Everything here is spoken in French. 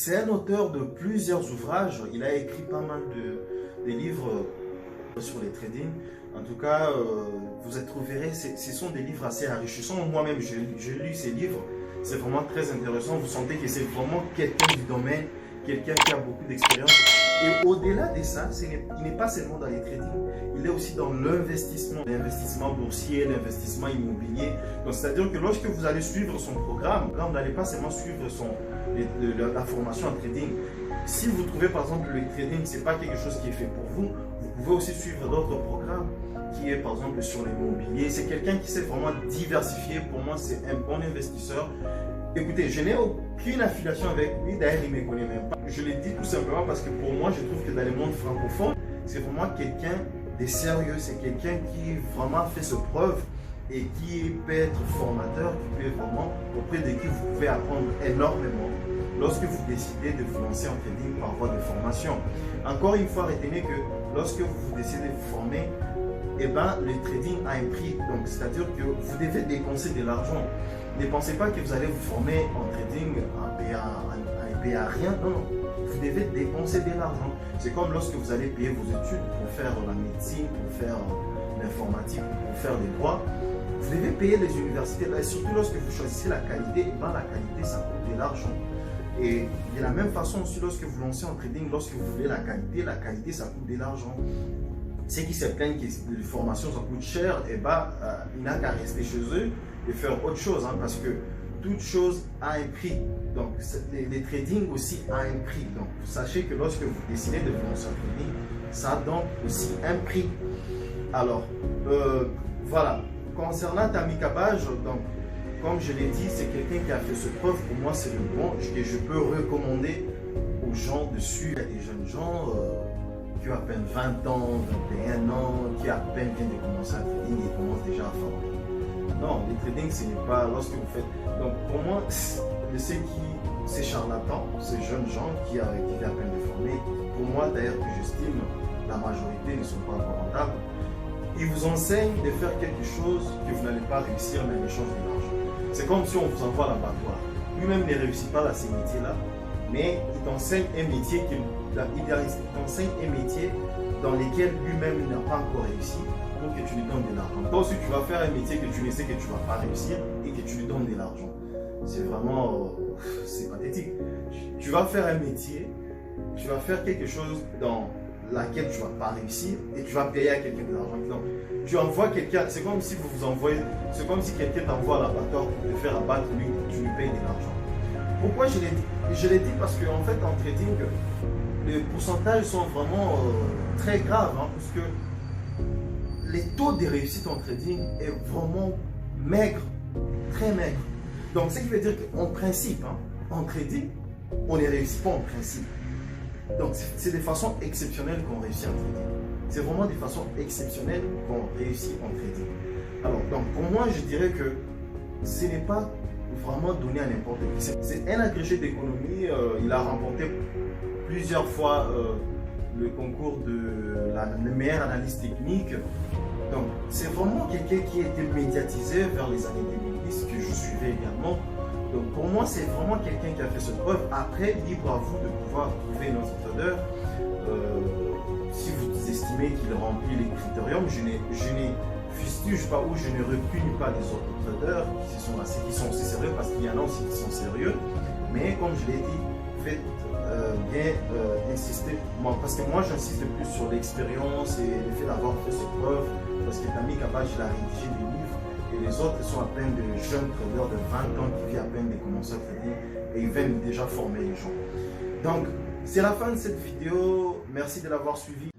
C'est un auteur de plusieurs ouvrages. Il a écrit pas mal de livres sur les trading. En tout cas, vous trouverez, ce sont des livres assez enrichissants. Moi-même, j'ai lu ces livres. C'est vraiment très intéressant. Vous sentez que c'est vraiment quelqu'un du domaine, quelqu'un qui a beaucoup d'expérience. Et au-delà de ça, il n'est pas seulement dans les trading, il est aussi dans l'investissement boursier, l'investissement immobilier. Donc, c'est-à-dire que lorsque vous allez suivre son programme, là, vous n'allez pas seulement suivre la formation en trading. Si vous trouvez par exemple le trading, ce n'est pas quelque chose qui est fait pour vous, vous pouvez aussi suivre d'autres programmes qui est par exemple sur l'immobilier. C'est quelqu'un qui s'est vraiment diversifié. Pour moi, c'est un bon investisseur. Écoutez, je n'ai aucune affiliation avec lui, d'ailleurs il ne me connaît même pas. Je le dis tout simplement parce que pour moi, je trouve que dans le monde francophone, c'est vraiment quelqu'un de sérieux, c'est quelqu'un qui vraiment fait ses preuves et qui peut être formateur, qui peut vraiment, auprès de qui vous pouvez apprendre énormément lorsque vous décidez de vous lancer en trading par voie de formation. Encore une fois, retenez que lorsque vous décidez de vous former, eh ben, le trading a un prix. Donc, c'est-à-dire que vous devez dépenser de l'argent. Ne pensez pas que vous allez vous former en trading en payant rien. Non, non. Vous devez dépenser de l'argent. C'est comme lorsque vous allez payer vos études pour faire la médecine, pour faire l'informatique, pour faire les droits. Vous devez payer les universités. Et surtout lorsque vous choisissez la qualité, eh ben, la qualité, ça coûte de l'argent. Et de la même façon aussi, lorsque vous lancez en trading, lorsque vous voulez la qualité, ça coûte de l'argent. Ceux qui se plaignent que les formations ça coûte cher, eh ben, il n'a qu'à rester chez eux et faire autre chose, hein, parce que toute chose a un prix. Donc, les trading aussi a un prix. Donc, sachez que lorsque vous décidez de vous lancer en trading, ça donne aussi un prix. Alors, voilà. Concernant Tammy Cabbage, donc, comme je l'ai dit, c'est quelqu'un qui a fait ses preuves. Pour moi, c'est le bon que je peux recommander aux gens de suivre. Il y a des jeunes gens qui ont à peine 20 ans, 21 ans, qui à peine viennent de commencer à trading et commencent déjà à favoriser. Non, le trading, ce n'est pas lorsque vous faites. Donc, pour moi, ces charlatans, ces jeunes gens qui viennent à peine de former, pour moi, d'ailleurs, que j'estime, la majorité ne sont pas encore rentables. Ils vous enseignent de faire quelque chose que vous n'allez pas réussir, mais en échange de l'argent. C'est comme si on vous envoie à l'abattoir. Lui-même ne réussit pas dans ces métiers-là, mais il t'enseigne un métier dans lequel lui-même n'a pas encore réussi pour que tu lui donnes de l'argent. Toi aussi, tu vas faire un métier que tu ne sais que tu ne vas pas réussir et que tu lui donnes de l'argent. C'est vraiment... c'est pathétique. Tu vas faire un métier, tu vas faire quelque chose dans laquelle tu ne vas pas réussir et tu vas payer à quelqu'un de l'argent. Donc, tu envoies quelqu'un, c'est comme si c'est comme si quelqu'un t'envoie à l'abattoir pour te faire abattre, lui, tu lui payes de l'argent. Pourquoi je l'ai dit? Je l'ai dit parce qu'en fait, en trading, les pourcentages sont vraiment très graves, hein, parce que les taux de réussite en trading est vraiment maigre, très maigre. Donc, ce qui veut dire qu'en principe, hein, en trading, on ne réussit pas en principe. Donc, c'est de façon exceptionnelle qu'on réussit en trading. C'est vraiment de façon exceptionnelle qu'on réussit en trading. Alors, donc, pour moi, je dirais que ce n'est pas vraiment donné à n'importe qui. C'est un agrégé d'économie. Il a remporté plusieurs fois le concours de la meilleure analyse technique. Donc, c'est vraiment quelqu'un qui a été médiatisé vers les années 2010, que je suivais également. Donc, pour moi, c'est vraiment quelqu'un qui a fait cette preuve. Après, libre à vous de pouvoir trouver notre trader. Si vous estimez qu'il remplit les critériums, je ne fustige pas ou je ne repugne pas les autres traders qui sont aussi sérieux, parce qu'il y en a aussi qui sont sérieux. Mais comme je l'ai dit, faites bien insister. Parce que moi, j'insiste plus sur l'expérience et le fait d'avoir fait ses preuves. Parce que Tammy Cabbage, il a rédigé des livres et les autres sont à peine de jeunes traders de 20 ans qui viennent à peine de commencer à trader et ils viennent déjà former les gens. Donc, c'est la fin de cette vidéo. Merci de l'avoir suivi.